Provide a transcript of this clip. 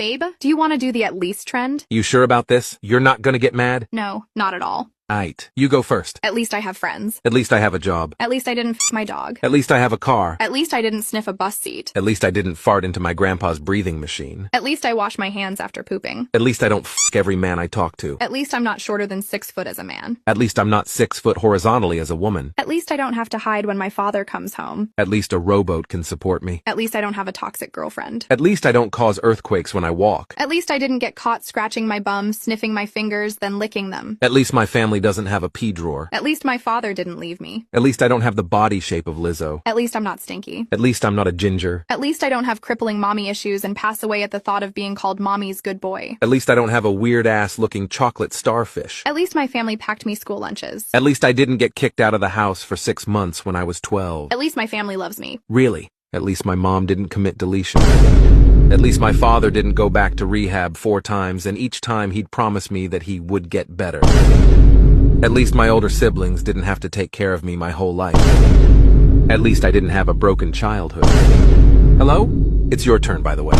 Babe, do you want to do the at least trend? You sure about this? You're not gonna get mad? No, not at all. Aight. You go first. At least I have friends. At least I have a job. At least I didn't f my dog. At least I have a car. At least I didn't sniff a bus seat. At least I didn't fart into my grandpa's breathing machine. At least I wash my hands after pooping. At least I don't f every man I talk to. At least I'm not shorter than 6 foot as a man. At least I'm not 6 foot horizontally as a woman. At least I don't have to hide when my father comes home. At least a rowboat can support me. At least I don't have a toxic girlfriend. At least I don't cause earthquakes when I walk. At least I didn't get caught scratching my bum, sniffing my fingers, then licking them. At least my family doesn't have a pee drawer. At least my father didn't leave me. At least I don't have the body shape of Lizzo. At least I'm not stinky. At least I'm not a ginger. At least I don't have crippling mommy issues and pass away at the thought of being called mommy's good boy. At least I don't have a weird-ass looking chocolate starfish. At least my family packed me school lunches. At least I didn't get kicked out of the house for 6 months when I was 12. At least my family loves me. Really? At least my mom didn't commit deletion. At least my father didn't go back to rehab 4 times, and each time he'd promise me that he would get better. At least my older siblings didn't have to take care of me my whole life. At least I didn't have a broken childhood. Hello? It's your turn, by the way.